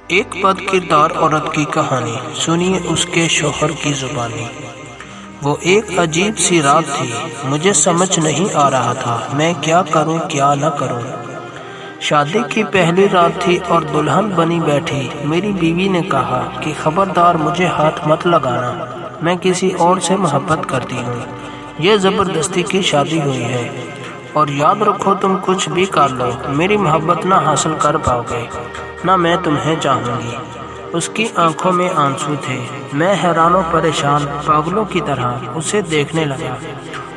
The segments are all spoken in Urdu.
ایک بد کردار عورت کی کہانی سنیے اس کے شوہر کی زبانی۔ وہ ایک عجیب سی رات تھی، مجھے سمجھ نہیں آ رہا تھا میں کیا کروں کیا نہ کروں۔ شادی کی پہلی رات تھی اور دلہن بنی بیٹھی میری بیوی نے کہا کہ خبردار مجھے ہاتھ مت لگانا، میں کسی اور سے محبت کرتی ہوں، یہ زبردستی کی شادی ہوئی ہے، اور یاد رکھو تم کچھ بھی کر لو میری محبت نہ حاصل کر پاؤ گے، نہ میں تمہیں چاہوں گی۔ اس کی آنکھوں میں آنسو تھے، میں حیران و پریشان پاگلوں کی طرح اسے دیکھنے لگا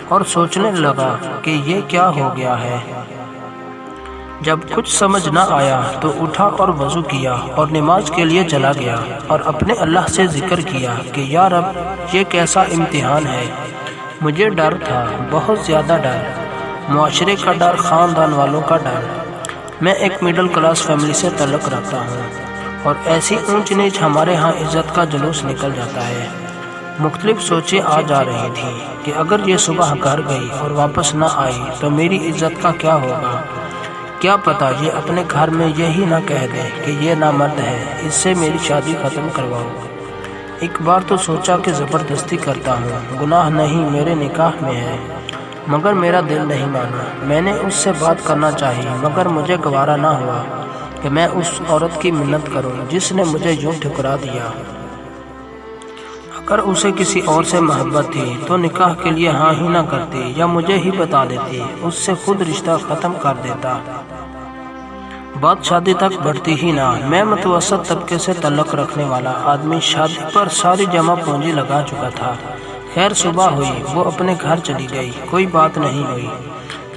اور سوچنے لگا کہ یہ کیا ہو گیا ہے۔ جب کچھ سمجھ نہ آیا تو اٹھا اور وضو کیا اور نماز کے لیے چلا گیا اور اپنے اللہ سے ذکر کیا کہ یا رب یہ کیسا امتحان ہے۔ مجھے ڈر تھا، بہت زیادہ ڈر، معاشرے کا ڈر، خاندان والوں کا ڈر۔ میں ایک مڈل کلاس فیملی سے تعلق رکھتا ہوں اور ایسی اونچ نیچ ہمارے ہاں عزت کا جلوس نکل جاتا ہے۔ مختلف سوچیں آ جا رہی تھیں کہ اگر یہ صبح گھر گئی اور واپس نہ آئی تو میری عزت کا کیا ہوگا، کیا پتہ یہ اپنے گھر میں یہی نہ کہہ دے کہ یہ نامرد ہے، اس سے میری شادی ختم کرواؤ۔ ایک بار تو سوچا کہ زبردستی کرتا ہوں، گناہ نہیں میرے نکاح میں ہے، مگر میرا دل نہیں مانا۔ میں نے اس سے بات کرنا چاہی مگر مجھے گوارا نہ ہوا کہ میں اس عورت کی منت کروں جس نے مجھے یوں ٹھکرا دیا۔ اگر اسے کسی اور سے محبت تھی تو نکاح کے لیے ہاں ہی نہ کرتی یا مجھے ہی بتا دیتی، اس سے خود رشتہ ختم کر دیتا، بات شادی تک بڑھتی ہی نہ۔ میں متوسط طبقے سے تعلق رکھنے والا آدمی شادی پر ساری جمع پونجی لگا چکا تھا۔ خیر صبح ہوئی، وہ اپنے گھر چلی گئی، کوئی بات نہیں ہوئی۔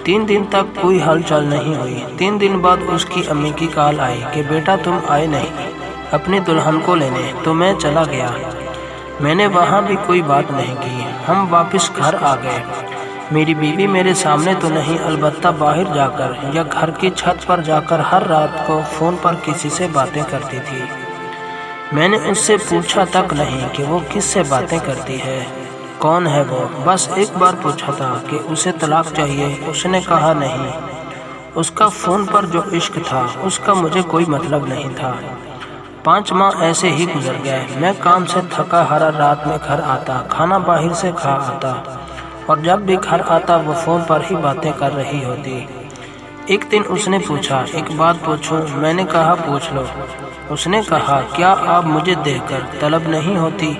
3 دن تک کوئی ہل چل نہیں ہوئی۔ 3 دن بعد اس کی امی کی کال آئی کہ بیٹا تم آئے نہیں اپنی دلہن کو لینے، تو میں چلا گیا۔ میں نے وہاں بھی کوئی بات نہیں کی، ہم واپس گھر آ گئے۔ میری بیوی میرے سامنے تو نہیں، البتہ باہر جا کر یا گھر کی چھت پر جا کر ہر رات کو فون پر کسی سے باتیں کرتی تھی۔ میں نے اس سے پوچھا تک نہیں کہ وہ کس سے باتیں کرتی ہے، کون ہے وہ، بس ایک بار پوچھا تھا کہ اسے طلاق چاہیے، اس نے کہا نہیں۔ اس کا فون پر جو عشق تھا اس کا مجھے کوئی مطلب نہیں تھا۔ 5 ماہ ایسے ہی گزر گئے۔ میں کام سے تھکا ہر رات میں گھر آتا، کھانا باہر سے کھا آتا، اور جب بھی گھر آتا وہ فون پر ہی باتیں کر رہی ہوتی۔ ایک دن اس نے پوچھا ایک بات پوچھوں؟ میں نے کہا پوچھ لو۔ اس نے کہا کیا آپ مجھے دیکھ کر طلب نہیں ہوتی؟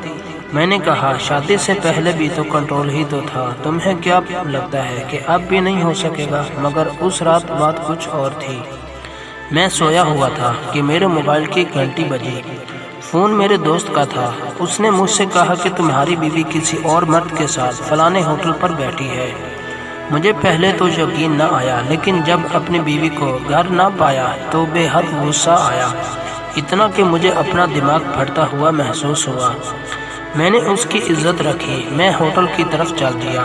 میں نے کہا شادی سے پہلے بھی تو کنٹرول ہی تو تھا، تمہیں کیا لگتا ہے کہ اب بھی نہیں ہو سکے گا؟ مگر اس رات بات کچھ اور تھی۔ میں سویا ہوا تھا کہ میرے موبائل کی گھنٹی بجی، فون میرے دوست کا تھا۔ اس نے مجھ سے کہا کہ تمہاری بیوی کسی اور مرد کے ساتھ فلانے ہوٹل پر بیٹھی ہے۔ مجھے پہلے تو یقین نہ آیا، لیکن جب اپنی بیوی کو گھر نہ پایا تو بے حد غصہ آیا، اتنا کہ مجھے اپنا دماغ پھٹتا ہوا محسوس ہوا۔ میں نے اس کی عزت رکھی، میں ہوٹل کی طرف چل دیا۔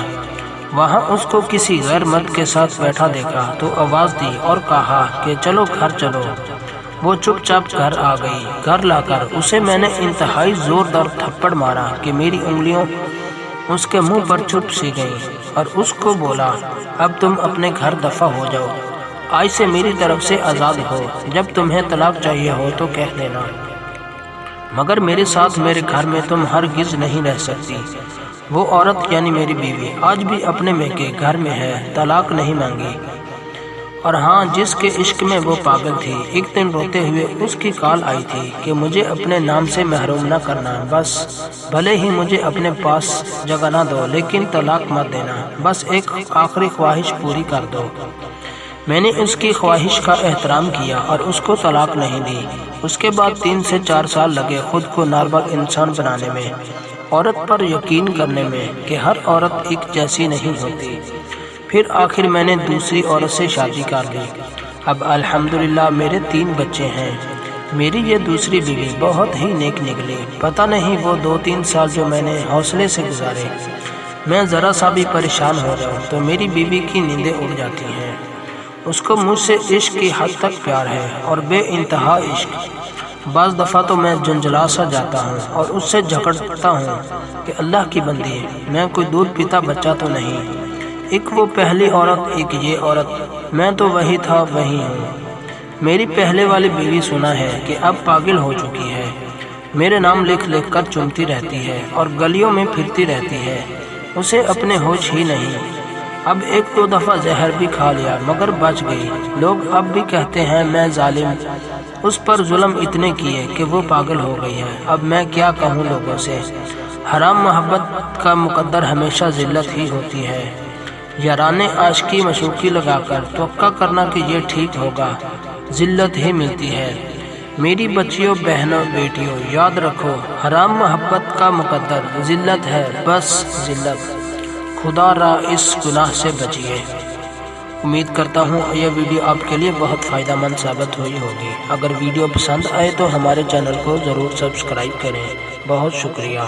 وہاں اس کو کسی غیر مرد کے ساتھ بیٹھا دیکھا تو آواز دی اور کہا کہ چلو گھر چلو۔ وہ چپ چاپ گھر آ گئی۔ گھر لا کر اسے میں نے انتہائی زوردار تھپڑ مارا کہ میری انگلیاں اس کے منہ پر چھپ سی گئیں، اور اس کو بولا اب تم اپنے گھر دفع ہو جاؤ، آج سے میری طرف سے آزاد ہو، جب تمہیں طلاق چاہیے ہو تو کہہ دینا، مگر میرے ساتھ میرے گھر میں تم ہرگز نہیں رہ سکتی۔ وہ عورت یعنی میری بیوی آج بھی اپنے میکے گھر میں ہے، طلاق نہیں مانگی، اور ہاں جس کے عشق میں وہ پاگل تھی، ایک دن روتے ہوئے اس کی کال آئی تھی کہ مجھے اپنے نام سے محروم نہ کرنا، بس بھلے ہی مجھے اپنے پاس جگہ نہ دو لیکن طلاق مت دینا، بس ایک آخری خواہش پوری کر دو۔ میں نے اس کی خواہش کا احترام کیا اور اس کو طلاق نہیں دی۔ اس کے بعد 3 سے 4 سال لگے خود کو نارمل انسان بنانے میں، عورت پر یقین کرنے میں کہ ہر عورت ایک جیسی نہیں ہوتی۔ پھر آخر میں نے دوسری عورت سے شادی کر لی۔ اب الحمدللہ میرے 3 بچے ہیں۔ میری یہ دوسری بیوی بہت ہی نیک نکلی۔ پتہ نہیں وہ 2-3 سال جو میں نے حوصلے سے گزارے، میں ذرا سا بھی پریشان ہو جاؤں تو میری بیوی کی نیندیں اڑ جاتی ہیں۔ اس کو مجھ سے عشق کی حد تک پیار ہے اور بے انتہا عشق۔ بعض دفعہ تو میں جنجلا سا جاتا ہوں اور اس سے جھگڑتا ہوں کہ اللہ کی بندی، میں کوئی دودھ پیتا بچہ تو نہیں، ایک وہ پہلی عورت ایک یہ عورت، میں تو وہی تھا وہی ہوں۔ میری پہلے والی بیوی سنا ہے کہ اب پاگل ہو چکی ہے، میرے نام لکھ لکھ کر چومتی رہتی ہے اور گلیوں میں پھرتی رہتی ہے، اسے اپنے ہوش ہی نہیں۔ اب ایک دو دفعہ زہر بھی کھا لیا مگر بچ گئی۔ لوگ اب بھی کہتے ہیں میں ظالم، اس پر ظلم اتنے کیے کہ وہ پاگل ہو گئی ہے۔ اب میں کیا کہوں لوگوں سے؟ حرام محبت کا مقدر ہمیشہ ذلت ہی ہوتی ہے۔ یارانے عاشقی مشوقی لگا کر توقع کرنا کہ یہ ٹھیک ہوگا، ذلت ہی ملتی ہے۔ میری بچیوں، بہنوں، بیٹیوں، یاد رکھو حرام محبت کا مقدر ذلت ہے، بس ذلت۔ خدا را اس گناہ سے بچیے۔ امید کرتا ہوں یہ ویڈیو آپ کے لیے بہت فائدہ مند ثابت ہوئی ہوگی۔ اگر ویڈیو پسند آئے تو ہمارے چینل کو ضرور سبسکرائب کریں۔ بہت شکریہ۔